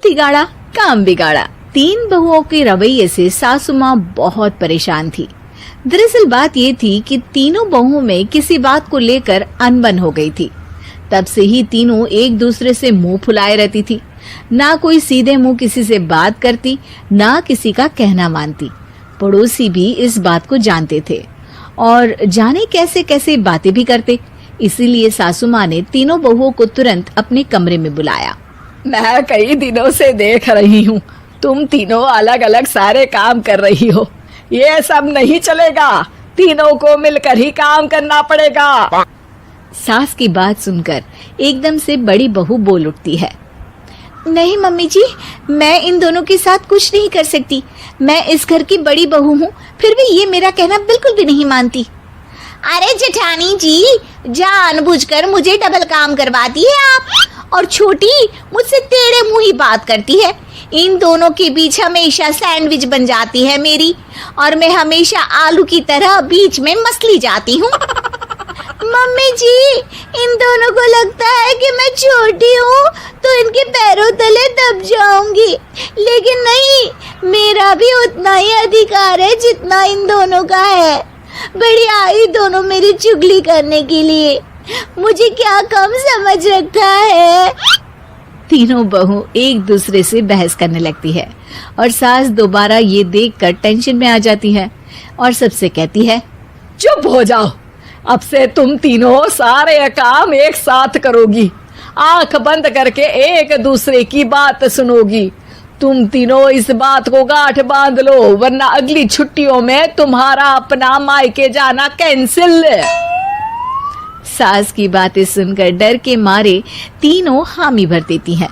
बुद्धि गाड़ा काम बिगाड़ा। 3 बहुओं के रवैये से सासू माँ बहुत परेशान थी। दरअसल बात ये थी कि तीनों बहुओं में किसी बात को लेकर अनबन हो गई थी। तब से ही तीनों एक दूसरे से मुंह फुलाए रहती थी। ना कोई सीधे मुंह किसी से बात करती, ना किसी का कहना मानती। पड़ोसी भी इस बात को जानते थे और जाने कैसे कैसे बातें भी करते। इसीलिए सासू माँ ने तीनों बहुओं को तुरंत अपने कमरे में बुलाया। मैं कई दिनों से देख रही हूँ, तुम तीनों अलग अलग सारे काम कर रही हो। ये सब नहीं चलेगा, तीनों को मिलकर ही काम करना पड़ेगा। सास की बात सुनकर एकदम से बड़ी बहू बोल उठती है। नहीं मम्मी जी, मैं इन दोनों के साथ कुछ नहीं कर सकती। मैं इस घर की बड़ी बहू हूँ, फिर भी ये मेरा कहना बिल्कुल भी नहीं मानती। अरे जेठानी जी, जानबूझकर मुझे डबल काम करवाती है आप, और छोटी मुझसे टेढ़े मुंह ही बात करती है। इन दोनों के बीच हमेशा सैंडविच बन जाती है मेरी, और मैं हमेशा आलू की तरह बीच में मसली जाती हूँ। मम्मी जी, इन दोनों को लगता है कि मैं छोटी हूँ तो इनके पैरों तले दब जाऊंगी, लेकिन नहीं, मेरा भी उतना ही अधिकार है जितना इन दोनों का है। बढ़िया आई दोनों मेरी चुगली करने के लिए, मुझे क्या कम समझ रखा है। तीनों बहू एक दूसरे से बहस करने लगती है और सास दोबारा ये देखकर टेंशन में आ जाती है और सबसे कहती है, चुप हो जाओ, अब से तुम तीनों सारे काम एक साथ करोगी, आंख बंद करके एक दूसरे की बात सुनोगी। तुम तीनों इस बात को गांठ बांध लो, वरना अगली छुट्टियों में तुम्हारा अपना मायके जाना कैंसिल। सास की बातें सुनकर डर के मारे तीनों हामी भर देती हैं।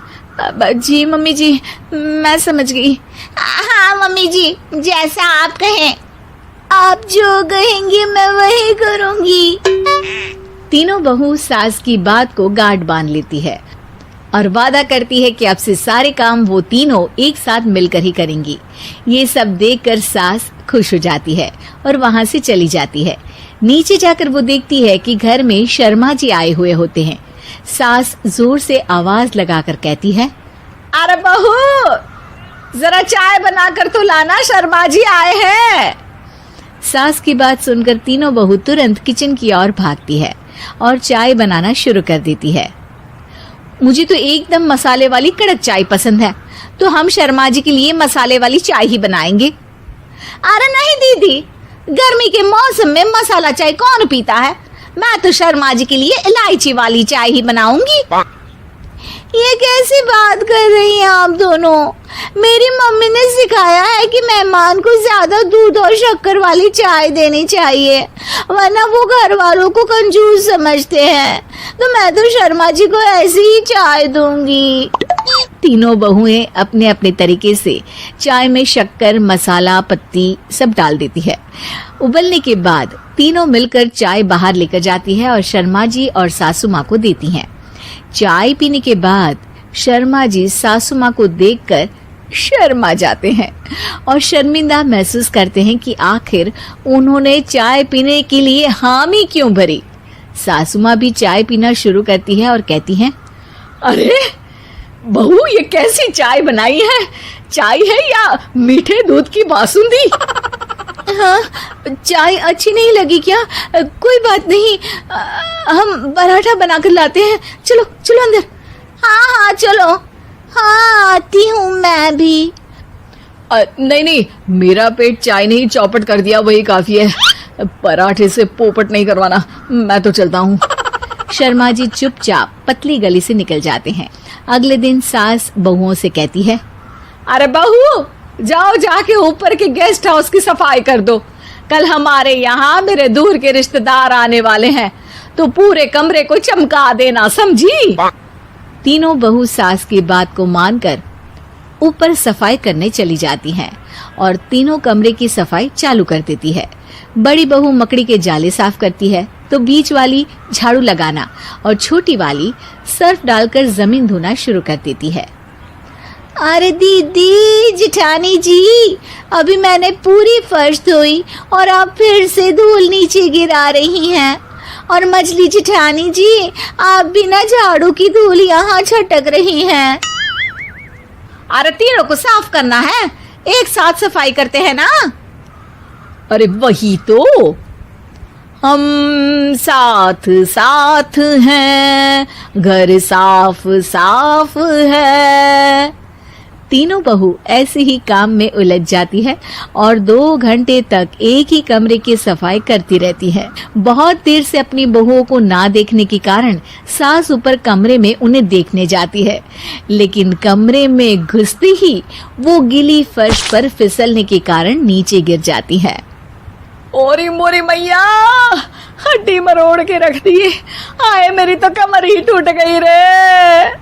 जी मम्मी जी, मैं समझ गई। हाँ मम्मी जी, जैसा आप कहें। आप जो कहेंगी मैं वही करूंगी। तीनों बहू सास की बात को गांठ बांध लेती है और वादा करती है कि अब से सारे काम वो तीनों एक साथ मिलकर ही करेंगी। ये सब देखकर सास खुश हो जाती है और वहां से चली जाती है। नीचे जाकर वो देखती है कि घर में शर्मा जी आए हुए होते हैं। सास जोर से आवाज लगाकर कहती है, अरे बहू, जरा चाय बनाकर तो लाना, शर्मा जी आए हैं। सास की बात सुनकर तीनों बहू तुरंत किचन की ओर भागती है और चाय बनाना शुरू कर देती है। मुझे तो एकदम मसाले वाली कड़क चाय पसंद है, तो हम शर्मा जी के लिए मसाले वाली चाय ही बनाएंगे। अरे नहीं दीदी, गर्मी के मौसम में मसाला चाय कौन पीता है? मैं तो शर्मा जी के लिए इलायची वाली चाय ही बनाऊंगी। ये कैसी बात कर रही हैं आप दोनों? मेरी मम्मी ने सिखाया है कि मेहमान को ज्यादा दूध और शक्कर वाली चाय देनी चाहिए, वरना वो घर वालों को कंजूस समझते हैं। तो मैं तो शर्मा जी को ऐसी ही चाय दूंगी। तीनों बहुएं अपने अपने तरीके से चाय में शक्कर, मसाला, पत्ती सब डाल देती है। उबलने के बाद तीनों मिलकर चाय बाहर लेकर जाती है और शर्मा जी और सासू माँ को देती हैं। चाय पीने के बाद शर्मा जी सासू माँ को देखकर शर्मा जाते हैं और शर्मिंदा महसूस करते हैं कि आखिर उन्होंने चाय पीने के लिए हामी क्यों भरी। सासू माँ भी चाय पीना शुरू करती है और कहती हैं, अरे बहू, ये कैसी चाय बनाई है? चाय है या मीठे दूध की बासुंदी? हाँ, चाय अच्छी नहीं लगी क्या? कोई बात नहीं, हम पराठा बनाकर लाते हैं। चलो चलो अंदर। हाँ हाँ चलो, हाँ आती हूँ मैं भी। नहीं नहीं, मेरा पेट चाय ने ही चौपट कर दिया, वही काफी है। पराठे से पोपट नहीं करवाना, मैं तो चलता हूँ। शर्मा जी चुपचाप पतली गली से निकल जाते हैं। अगले दिन सास बहुओं से कहती है, अरे बहू, जाओ जाके ऊपर के गेस्ट हाउस की सफाई कर दो। कल हमारे यहाँ मेरे दूर के रिश्तेदार आने वाले हैं, तो पूरे कमरे को चमका देना, समझी? तीनों बहू सास की बात को मानकर ऊपर सफाई करने चली जाती हैं और तीनों कमरे की सफाई चालू कर देती है। बड़ी बहू मकड़ी के जाले साफ करती है, तो बीच वाली झाड़ू लगाना और छोटी वाली सर्फ डालकर जमीन धोना शुरू कर देती है। अरे दीदी, जेठानी जी, अभी मैंने पूरी फर्श धोई और आप फिर से धूल नीचे गिरा रही हैं। और मछली जेठानी जी, आप बिना झाड़ू की धूल यहाँ छटक रही हैं। अरे तीनों को साफ करना है, एक साथ सफाई करते हैं ना। अरे वही तो, हम साथ साथ हैं, घर साफ साफ है। तीनों बहू ऐसे ही काम में उलझ जाती है और 2 घंटे तक एक ही कमरे की सफाई करती रहती है। बहुत देर से अपनी बहुओं को ना देखने के कारण सास ऊपर कमरे में उन्हें देखने जाती है, लेकिन कमरे में घुसते ही वो गीली फर्श पर फिसलने के कारण नीचे गिर जाती है। ओरी मोरी मैया, हड्डी मरोड़ के रख दी। आए मेरी तो कमर ही टूट गई रे।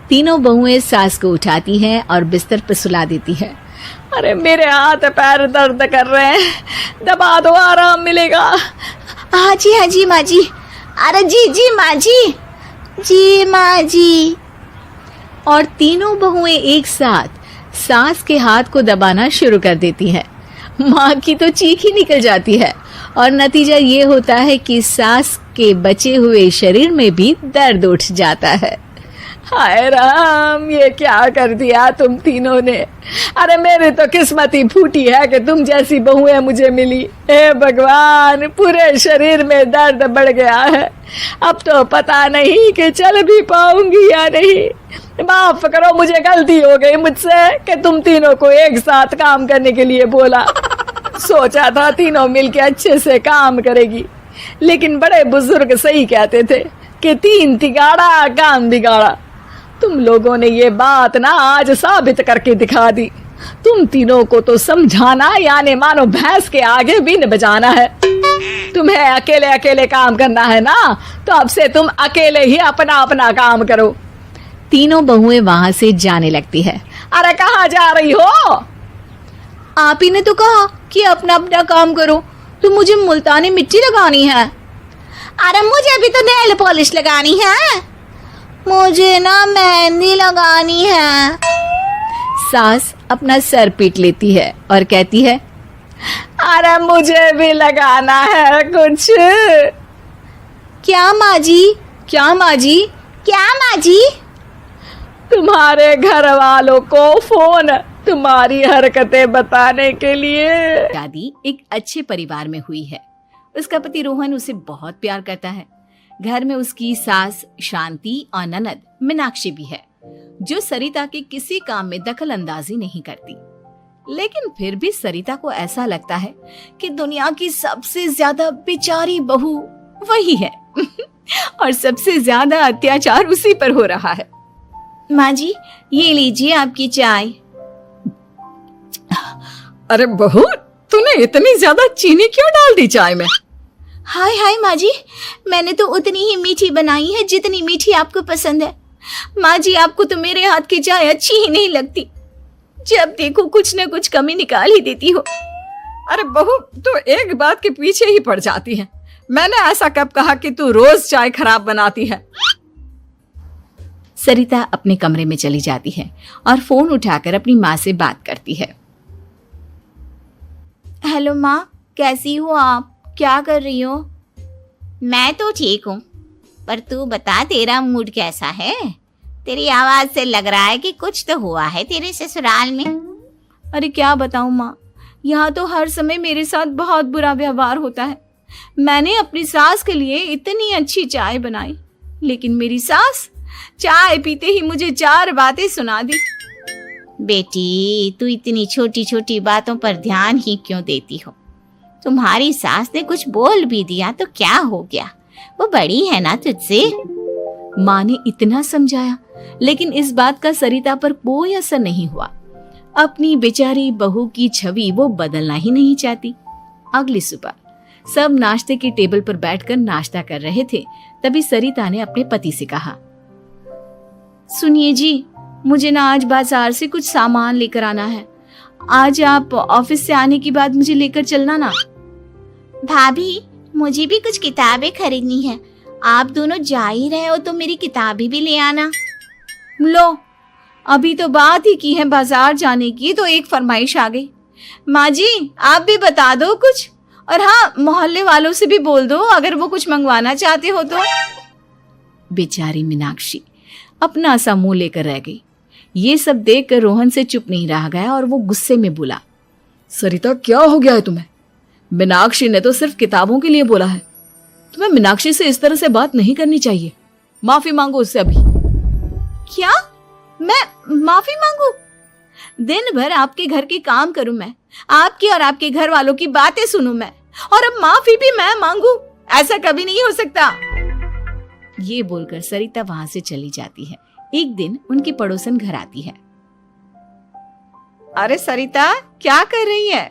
तीनों बहुएं सास को उठाती हैं और बिस्तर पर सुला देती है। अरे मेरे हाथ पैर दर्द कर रहे हैं, दबा दो, आराम मिलेगा। हाँ जी माँ जी। अरे जी माँ जी माँ जी। और तीनों बहुएं एक साथ सास के हाथ को दबाना शुरू कर देती हैं। माँ की तो चीख ही निकल जाती है और नतीजा ये होता है कि सास के बचे हुए शरीर में भी दर्द उठ जाता है। हाय राम, ये क्या कर दिया तुम तीनों ने। अरे मेरी तो किस्मत ही फूटी है कि तुम जैसी बहुएं मुझे मिली। हे भगवान, पूरे शरीर में दर्द बढ़ गया है। अब तो पता नहीं कि चल भी पाऊंगी या नहीं। माफ करो, मुझे गलती हो गई मुझसे कि तुम तीनों को एक साथ काम करने के लिए बोला। सोचा था तीनों मिलके अच्छे से काम करेगी, लेकिन बड़े बुजुर्ग सही कहते थे कि 3 तिगाड़ा काम बिगाड़ा। तुम लोगों ने ये बात ना आज साबित करके दिखा दी। तुम तीनों को तो समझाना यानी मानो भैंस के आगे बीन बजाना है। तुम्हें अकेले अकेले काम करना है ना, तो अब से तुम अकेले ही अपना अपना काम करो। तीनों बहुएं वहां से जाने लगती है। अरे कहाँ जा रही हो? आप ही ने तो कहा कि अपना अपना काम करो, तो मुझे मुल्तानी मिट्टी लगानी है। अरे मुझे भी तो नेल पॉलिश लगानी है, मुझे ना मेहंदी लगानी है। सास अपना सर पीट लेती है और कहती है, अरे मुझे भी लगाना है कुछ। क्या माँ जी? क्या माँ जी? क्या माँ जी? तुम्हारे घर वालों को फोन तुम्हारी हरकतें बताने के लिए। शादी एक अच्छे परिवार में हुई है। उसका पति रोहन उसे बहुत प्यार करता है। घर में उसकी सास शांति और ननद मीनाक्षी भी है, जो सरिता के किसी काम में दखल अंदाजी नहीं करती। लेकिन फिर भी सरिता को ऐसा लगता है कि दुनिया की सबसे ज्यादा बेचारी बहू वही है और सबसे ज्यादा अत्याचार उसी पर हो रहा है। माँ जी, ये लीजिए आपकी चाय। अरे बहू, तूने इतनी ज्यादा चीनी क्यों डाल दी चाय में? हाय हाय माँ जी, मैंने तो उतनी ही मीठी बनाई है जितनी मीठी आपको पसंद है। माँ जी, आपको तो मेरे हाथ की चाय अच्छी ही नहीं लगती। जब देखो कुछ न कुछ कमी निकाल ही देती हो। अरे बहू, तू एक बात के पीछे ही पड़ जाती है। मैंने ऐसा कब कहा कि तू रोज चाय खराब बनाती है? सरिता अपने कमरे में चली जाती है और फोन उठाकर अपनी माँ से बात करती है। हेलो माँ, कैसी हो आप? क्या कर रही हो? मैं तो ठीक हूँ, पर तू बता तेरा मूड कैसा है? तेरी आवाज से लग रहा है कि कुछ तो हुआ है तेरे ससुराल में। अरे क्या बताऊँ माँ, यहाँ तो हर समय मेरे साथ बहुत बुरा व्यवहार होता है। मैंने अपनी सास के लिए इतनी अच्छी चाय बनाई, लेकिन मेरी सास चाय पीते ही मुझे 4 बातें सुना दी। बेटी, तू इतनी छोटी छोटी बातों पर ध्यान ही क्यों देती हो? तुम्हारी सास ने कुछ बोल भी दिया तो क्या हो गया, वो बड़ी है ना तुझसे। माँ ने इतना समझाया, लेकिन इस बात का सरिता पर कोई असर नहीं हुआ। अपनी बेचारी बहू की छवि वो बदलना ही नहीं चाहती। अगली सुबह सब नाश्ते की टेबल पर बैठकर नाश्ता कर रहे थे, तभी सरिता ने अपने पति से कहा, सुनिए जी, मुझे ना आज बाजार से कुछ सामान लेकर आना है। आज आप ऑफिस से आने के बाद मुझे लेकर चलना ना। भाभी, मुझे भी कुछ किताबें खरीदनी है। आप दोनों जा ही रहे हो तो मेरी किताबें भी ले आना। लो, अभी तो बात ही की है बाजार जाने की, तो एक फरमाइश आ गई। माँ जी, आप भी बता दो कुछ, और हाँ, मोहल्ले वालों से भी बोल दो अगर वो कुछ मंगवाना चाहते हो तो। बेचारी मीनाक्षी अपना सा मुंह लेकर रह गई। ये सब देखकर रोहन से चुप नहीं रह गया और वो गुस्से में बोला, सरिता क्या हो गया है तुम्हें? मीनाक्षी ने तो सिर्फ किताबों के लिए बोला है। तुम्हें मीनाक्षी से इस तरह से बात नहीं करनी चाहिए। माफी मांगो उससे अभी। क्या? मैं माफी मांगू? दिन भर आपके घर के काम करूं मैं, आपकी और आपके घर वालों की बातें सुनूं मैं, और अब माफी भी मैं मांगू? ऐसा कभी नहीं हो सकता। ये बोलकर सरिता वहां से चली जाती है। एक दिन उनकी पड़ोसन घर आती है। अरे सरिता, क्या कर रही है?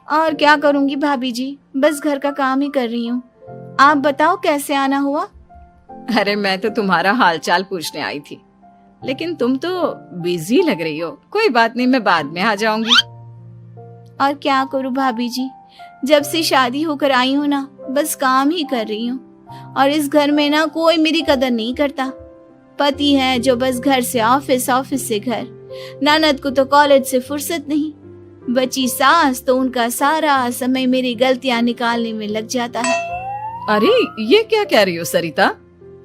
और क्या करूंगी भाभी जी, बस घर का काम ही कर रही हूँ। आप बताओ कैसे आना हुआ? अरे मैं तो तुम्हारा हालचाल पूछने आई थी, लेकिन तुम तो बिजी लग रही हो। कोई बात नहीं, मैं बाद में आ जाऊंगी। और क्या करूं भाभी जी, जब से शादी होकर आई हूं ना, बस काम ही कर रही हूँ। और इस घर में ना कोई मेरी कदर नहीं करता। पति है जो बस घर से ऑफिस, ऑफिस से घर। ननद को तो कॉलेज से फुर्सत नहीं। बची सास तो उनका सारा समय मेरी गलतियां निकालने में लग जाता है। अरे ये क्या कह रही हो सरिता?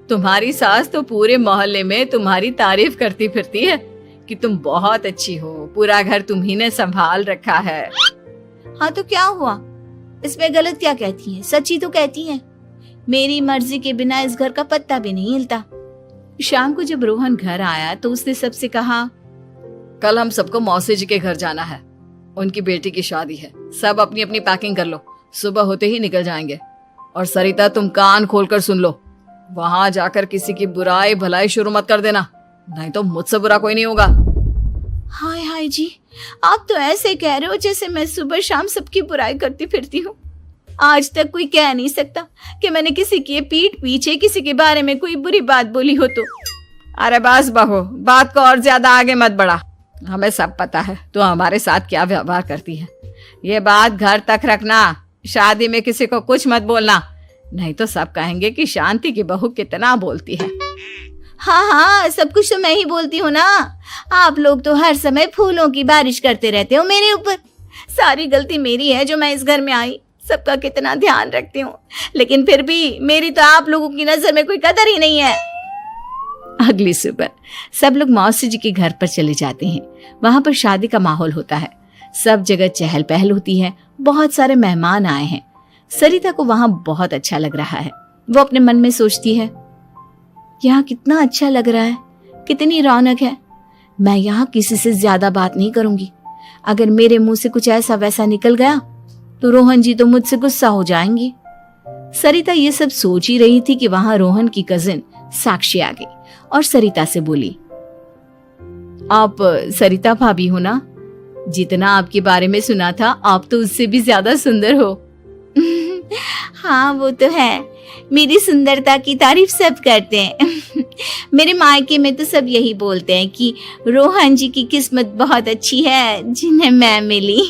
तुम्हारी सास तो पूरे मोहल्ले में तुम्हारी तारीफ करती फिरती है कि तुम बहुत अच्छी हो, पूरा घर तुम्ही ने संभाल रखा है। हाँ तो क्या हुआ, इसमें गलत क्या कहती हैं? सच्ची तो कहती हैं। मेरी मर्जी के बिना इस घर का पत्ता भी नहीं हिलता। शाम को जब रोहन घर आया तो उसने सबसे कहा, कल हम सबको मौसी जी के घर जाना है, उनकी बेटी की शादी है। सब अपनी अपनी पैकिंग कर लो, सुबह होते ही निकल जाएंगे। और सरिता तुम कान खोलकर सुन लो, वहां जाकर किसी की बुराई भलाई शुरू मत कर देना, नहीं तो मुझसे बुरा कोई नहीं होगा। हाय हाय जी, आप तो ऐसे कह रहे हो जैसे मैं सुबह शाम सबकी बुराई करती फिरती हूँ। आज तक कोई कह नहीं सकता कि मैंने किसी की पीठ पीछे किसी के बारे में कोई बुरी बात बोली हो तो। अरे बस बहू, बात को और ज्यादा आगे मत बढ़ा। हमें सब पता है तो हमारे साथ क्या व्यवहार करती है। ये बात घर तक रखना, शादी में किसी को कुछ मत बोलना, नहीं तो सब कहेंगे कि शांति की बहू कितना बोलती है। हाँ हाँ, सब कुछ तो मैं ही बोलती हूँ ना। आप लोग तो हर समय फूलों की बारिश करते रहते हो मेरे ऊपर। सारी गलती मेरी है जो मैं इस घर में आई। सबका कितना ध्यान रखती हूँ, लेकिन फिर भी मेरी तो आप लोगों की नजर में कोई कदर ही नहीं है। अगली सुबह सब लोग मौसी जी के घर पर चले जाते हैं। वहां पर शादी का माहौल होता है, सब जगह चहल पहल होती है, बहुत सारे मेहमान आए हैं। सरिता को वहां बहुत अच्छा लग रहा है। वो अपने मन में सोचती है, यहाँ कितना अच्छा लग रहा है, कितनी रौनक है। मैं यहाँ किसी से ज्यादा बात नहीं करूंगी। अगर मेरे मुंह से कुछ ऐसा वैसा निकल गया तो रोहन जी तो मुझसे गुस्सा हो जाएंगी। सरिता ये सब सोच ही रही थी कि वहां रोहन की कजिन साक्षी आ गई और सरिता से बोली, आप सरिता भाभी हो ना? जितना आपके बारे में सुना था, आप तो उससे भी ज्यादा सुंदर हो। हाँ वो तो है, मेरी सुंदरता की तारीफ सब करते हैं। मेरे मायके में तो सब यही बोलते हैं कि रोहन जी की किस्मत बहुत अच्छी है जिन्हें मैं मिली।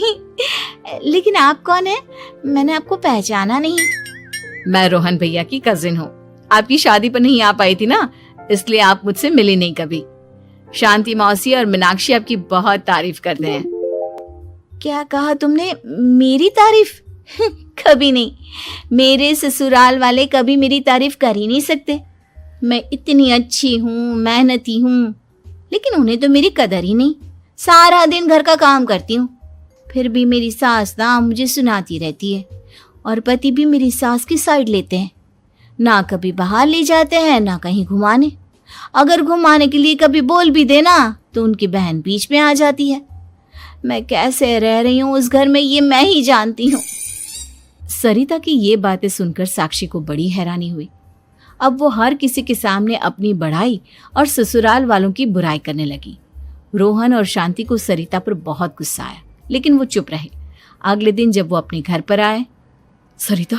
लेकिन आप कौन है? मैंने आपको पहचाना नहीं। मैं रोहन भैया की कजिन हूँ। आपकी शादी पर नहीं आ पाई थी ना, इसलिए आप मुझसे मिली नहीं कभी। शांति मौसी और मीनाक्षी आपकी बहुत तारीफ करते हैं। क्या कहा तुमने? मेरी तारीफ? कभी नहीं। मेरे ससुराल वाले कभी मेरी तारीफ कर ही नहीं सकते। मैं इतनी अच्छी हूँ, मेहनती हूँ, लेकिन उन्हें तो मेरी कदर ही नहीं। सारा दिन घर का काम करती हूँ, फिर भी मेरी सास ना मुझे सुनाती रहती है। और पति भी मेरी सास की साइड लेते हैं, ना कभी बाहर ले जाते हैं ना कहीं घुमाने। अगर घुमाने के लिए कभी बोल भी देना तो उनकी बहन बीच में आ जाती है। मैं कैसे रह रही हूँ उस घर में, ये मैं ही जानती हूँ। सरिता की ये बातें सुनकर साक्षी को बड़ी हैरानी हुई। अब वो हर किसी के सामने अपनी बढ़ाई और ससुराल वालों की बुराई करने लगी। रोहन और शांति को सरिता पर बहुत गुस्सा आया, लेकिन वो चुप रहे। अगले दिन जब वो अपने घर पर आए, सरिता,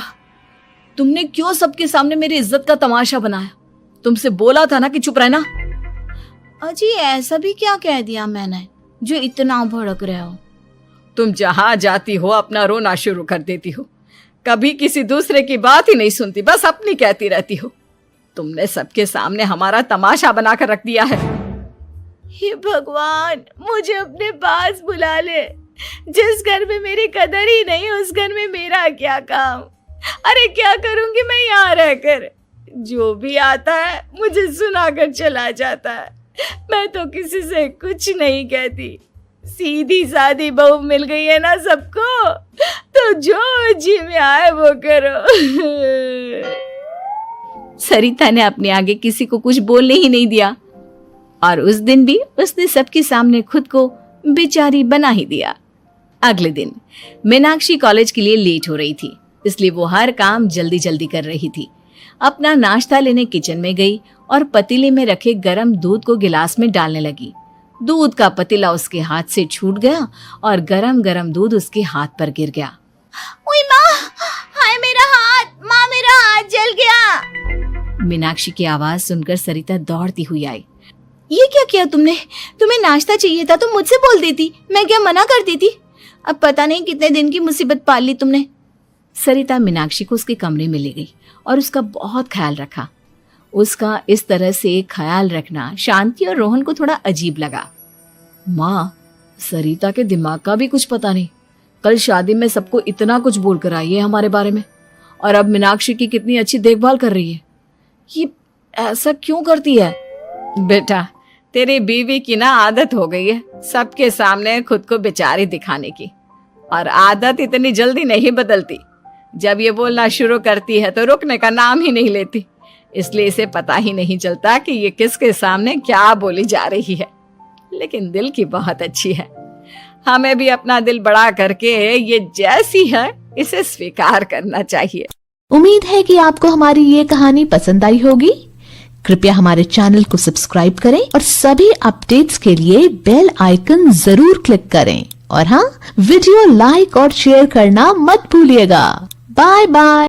तुमने क्यों सबके सामने मेरी इज्जत का तमाशा बनाया? तुमसे बोला था ना कि चुप रहना। अजी ऐसा भी क्या कह दिया मैंने जो इतना भड़क रहे हो? तुम जहां जाती हो अपना रोना शुरू कर देती हो, कभी किसी दूसरे की बात ही नहीं सुनती, बस अपनी कहती रहती हो। तुमने सबके सामने हमारा तमाशा बनाकर रख दिया है। हे भगवान, मुझे अपने पास बुला ले। जिस घर में मेरी कदर ही नहीं, उस घर में मेरा क्या काम? अरे क्या करूंगी मैं यहाँ रहकर? जो भी आता है मुझे सुनाकर चला जाता है। मैं तो किसी से कुछ नहीं कहती। सीधी सादी बहू मिल गई है ना सबको, तो जो जी में आए वो करो। सरिता ने अपने आगे किसी को कुछ बोलने ही नहीं दिया और उस दिन भी उसने सबके सामने खुद को बेचारी बना ही दिया। अगले दिन मीनाक्षी कॉलेज के लिए लेट हो रही थी, इसलिए वो हर काम जल्दी जल्दी कर रही थी। अपना नाश्ता लेने किचन में गई और पतीले में रखे गरम दूध को गिलास में डालने लगी। दूध का पतीला उसके हाथ से छूट गया और गरम गरम दूध उसके हाथ पर गिर गया। ओए माँ, हाय मेरा हाथ, माँ मेरा हाथ जल गया। मीनाक्षी की आवाज सुनकर सरिता दौड़ती हुई आई। ये क्या किया तुमने? तुम्हें नाश्ता चाहिए था तो मुझसे बोल देती, मैं क्या मना करती थी? अब पता नहीं कितने दिन की मुसीबत पाल ली तुमने। सरिता मीनाक्षी को उसके कमरे में ले गई और उसका बहुत ख्याल रखा। उसका इस तरह से ख्याल रखना शांति और रोहन को थोड़ा अजीब लगा। माँ, सरिता के दिमाग का भी कुछ पता नहीं। कल शादी में सबको इतना कुछ बोल कर आई है हमारे बारे में, और अब मीनाक्षी की कितनी अच्छी देखभाल कर रही है। ये ऐसा क्यों करती है? बेटा, तेरी बीवी की ना आदत हो गई है सबके सामने खुद को बेचारी दिखाने की, और आदत इतनी जल्दी नहीं बदलती। जब ये बोलना शुरू करती है तो रुकने का नाम ही नहीं लेती, इसलिए इसे पता ही नहीं चलता कि ये किसके सामने क्या बोली जा रही है। लेकिन दिल की बहुत अच्छी है। हमें भी अपना दिल बड़ा करके ये जैसी है इसे स्वीकार करना चाहिए। उम्मीद है कि आपको हमारी ये कहानी पसंद आई होगी। कृपया हमारे चैनल को सब्सक्राइब करें और सभी अपडेट्स के लिए बेल आइकन जरूर क्लिक करें। और हाँ, वीडियो लाइक और शेयर करना मत भूलिएगा। Bye bye.